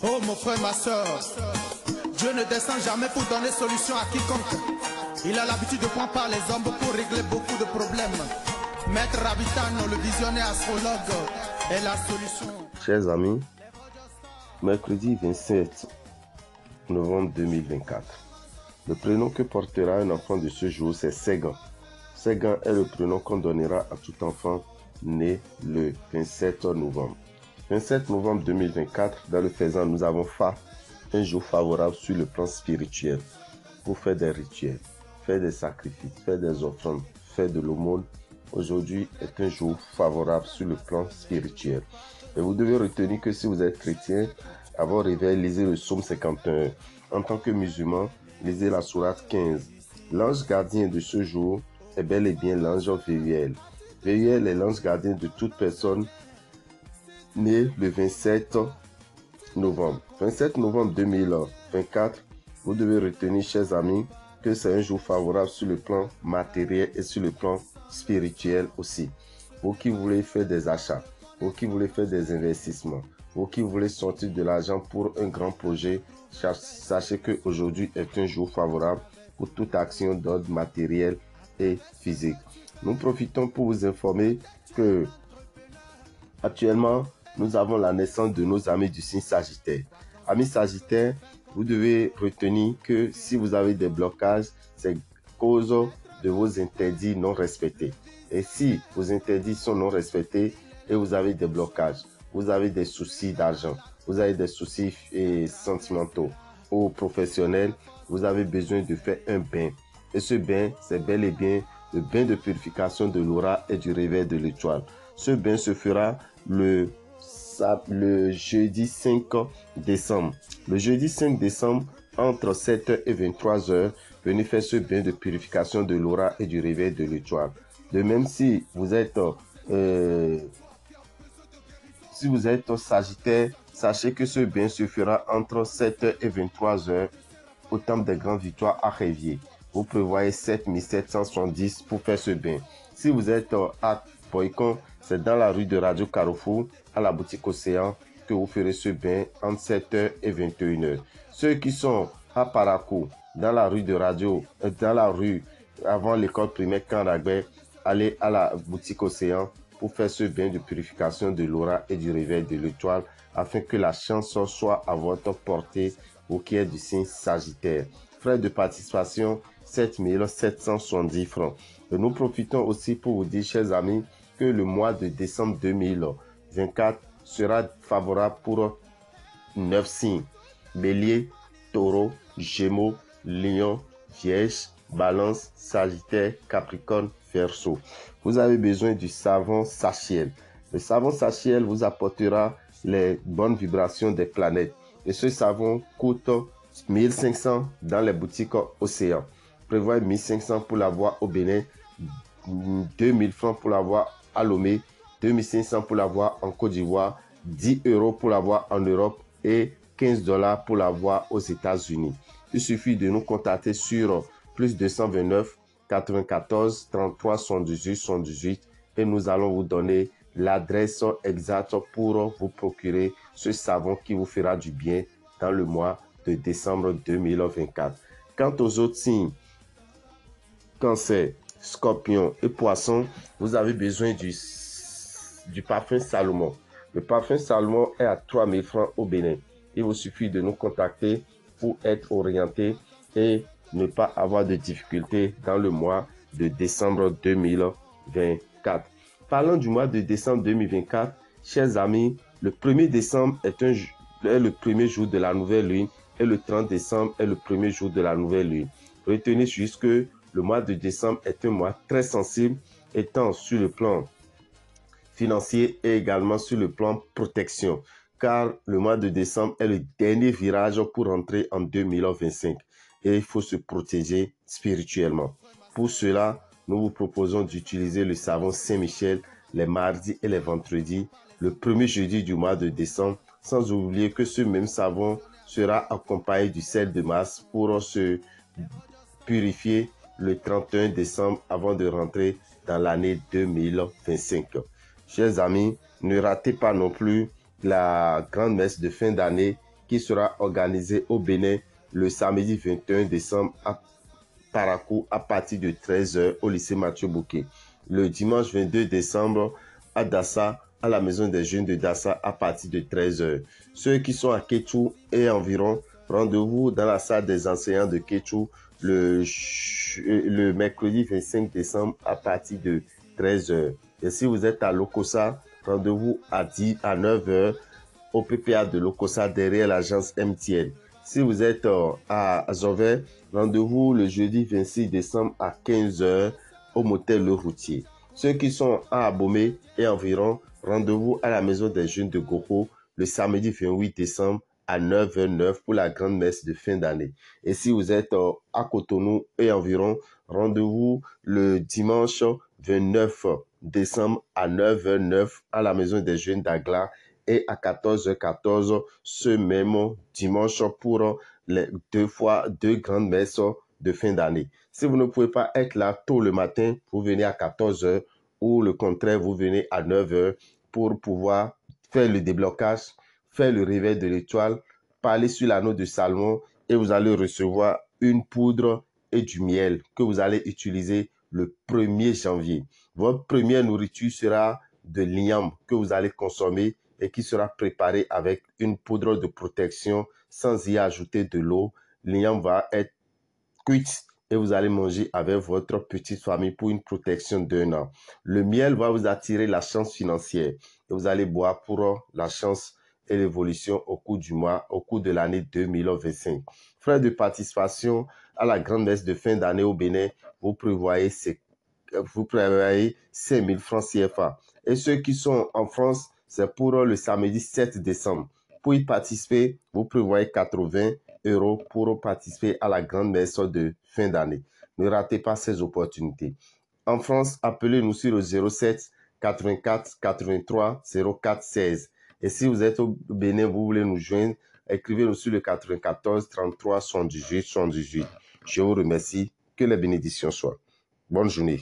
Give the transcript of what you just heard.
Oh mon frère, ma soeur, Dieu ne descend jamais pour donner solution à quiconque. Il a l'habitude de prendre par les hommes pour régler beaucoup de problèmes. Maître Rabitano, le visionnaire astrologue, est la solution. Chers amis, mercredi 27 novembre 2024, le prénom que portera un enfant de ce jour, c'est Ségan. Ségan est le prénom qu'on donnera à tout enfant né le 27 novembre. 27 novembre 2024, dans le Faisan, nous avons un jour favorable sur le plan spirituel pour faire des rituels, faire des sacrifices, faire des offrandes, faire de l'aumône. Aujourd'hui est un jour favorable sur le plan spirituel. Et vous devez retenir que si vous êtes chrétien, avant réveil, lisez le psaume 51. En tant que musulman, lisez la sourate 15. L'ange gardien de ce jour est bel et bien l'ange Véhuel. Véhuel est l'ange gardien de toute personne née le 27 novembre. 27 novembre 2024, vous devez retenir, chers amis, que c'est un jour favorable sur le plan matériel et sur le plan spirituel aussi. Vous qui voulez faire des achats, vous qui voulez faire des investissements, vous qui voulez sortir de l'argent pour un grand projet, sachez qu'aujourd'hui est un jour favorable pour toute action d'ordre matériel et physique. Nous profitons pour vous informer que actuellement, nous avons la naissance de nos amis du signe Sagittaire. Amis Sagittaires, vous devez retenir que si vous avez des blocages, c'est cause de vos interdits non respectés. Et si vos interdits sont non respectés et vous avez des blocages, vous avez des soucis d'argent, vous avez des soucis sentimentaux ou professionnels, vous avez besoin de faire un bain. Et ce bain, c'est bel et bien le bain de purification de l'aura et du réveil de l'étoile. Ce bain se fera le jeudi 5 décembre. Le jeudi 5 décembre, entre 7h et 23h, venez faire ce bain de purification de l'aura et du réveil de l'étoile. De même, si vous êtes Sagittaire, sachez que ce bain se fera entre 7h et 23h au temple des grandes victoires à Révier. Vous prévoyez 7770 pour faire ce bain. Si vous êtes à Boycon, c'est dans la rue de Radio Carrefour, à la boutique Océan, que vous ferez ce bain entre 7h et 21h. Ceux qui sont à Parakou, dans la rue de Radio, dans la rue avant l'école primaire Candagbé, allez à la boutique Océan pour faire ce bain de purification de l'aura et du réveil de l'étoile, afin que la chance soit à votre portée, au qui est du signe Sagittaire. Frais de participation, 7770 francs. Et nous profitons aussi pour vous dire, chers amis, que le mois de décembre 2024 sera favorable pour 9 signes: Bélier, Taureau, Gémeaux, Lion, Vierge, Balance, Sagittaire, Capricorne, Verseau. Vous avez besoin du savon Sachiel. Le savon Sachiel vous apportera les bonnes vibrations des planètes. Et ce savon coûte 1500 dans les boutiques Océan. Prévoyez 1500 pour l'avoir au Bénin, 2000 francs pour l'avoir à Lomé, 2500 pour l'avoir en Côte d'Ivoire, 10 € pour l'avoir en Europe et 15 $ pour l'avoir aux États-Unis. Il suffit de nous contacter sur plus 229 94 33 78 78 et nous allons vous donner l'adresse exacte pour vous procurer ce savon qui vous fera du bien dans le mois de décembre 2024. Quant aux autres signes, Cancer, Scorpion et Poisson, vous avez besoin du parfum Salomon. Le parfum Salomon est à 3000 francs au Bénin. Il vous suffit de nous contacter pour être orienté et ne pas avoir de difficultés dans le mois de décembre 2024. Parlons du mois de décembre 2024, chers amis, le 1er décembre est le premier jour de la nouvelle lune et le 30 décembre est le premier jour de la nouvelle lune. Retenez juste que le mois de décembre est un mois très sensible, étant sur le plan financier et également sur le plan protection, car le mois de décembre est le dernier virage pour entrer en 2025 et il faut se protéger spirituellement. Pour cela, nous vous proposons d'utiliser le savon Saint-Michel les mardis et les vendredis, le premier jeudi du mois de décembre, sans oublier que ce même savon sera accompagné du sel de Mars pour se purifier le 31 décembre avant de rentrer dans l'année 2025. Chers amis, ne ratez pas non plus la grande messe de fin d'année qui sera organisé au Bénin le samedi 21 décembre à Parakou à partir de 13 h au lycée Mathieu Bouquet. Le dimanche 22 décembre à Dassa, à la maison des jeunes de Dassa à partir de 13 h. Ceux qui sont à Kéchou et environ, rendez-vous dans la salle des enseignants de Kéchou le mercredi 25 décembre à partir de 13 h. Et si vous êtes à Lokossa, rendez-vous à 9 h au PPA de Lokossa derrière l'agence MTN. Si vous êtes à Zové, rendez-vous le jeudi 26 décembre à 15 h au motel Le Routier. Ceux qui sont à Abomey et environ, rendez-vous à la maison des jeunes de Goko le samedi 28 décembre à 9 h 09 pour la grande messe de fin d'année. Et si vous êtes à Cotonou et environ, rendez-vous le dimanche 29 décembre à 9 h 09 à la maison des jeunes d'Agla et à 14 h 14 ce même dimanche pour les deux grandes messes de fin d'année. Si vous ne pouvez pas être là tôt le matin, vous venez à 14 h ou le contraire, vous venez à 9 h pour pouvoir faire le déblocage, faire le réveil de l'étoile, parler sur l'anneau de Salomon et vous allez recevoir une poudre et du miel que vous allez utiliser le 1er janvier. Votre première nourriture sera de l'igname que vous allez consommer et qui sera préparé avec une poudre de protection sans y ajouter de l'eau. L'igname va être cuite et vous allez manger avec votre petite famille pour une protection d'1 an. Le miel va vous attirer la chance financière et vous allez boire pour la chance et l'évolution au cours du mois, au cours de l'année 2025. Frais de participation à la grande messe de fin d'année au Bénin, vous prévoyez 5 000 francs CFA. Et ceux qui sont en France, c'est pour le samedi 7 décembre. Pour y participer, vous prévoyez 80 € pour participer à la grande messe de fin d'année. Ne ratez pas ces opportunités. En France, appelez-nous sur le 07 84 83 04 16. Et si vous êtes au Bénin, vous voulez nous joindre, écrivez-nous sur le 94 33 78 78. Je vous remercie. Que les bénédictions soient. Bonne journée.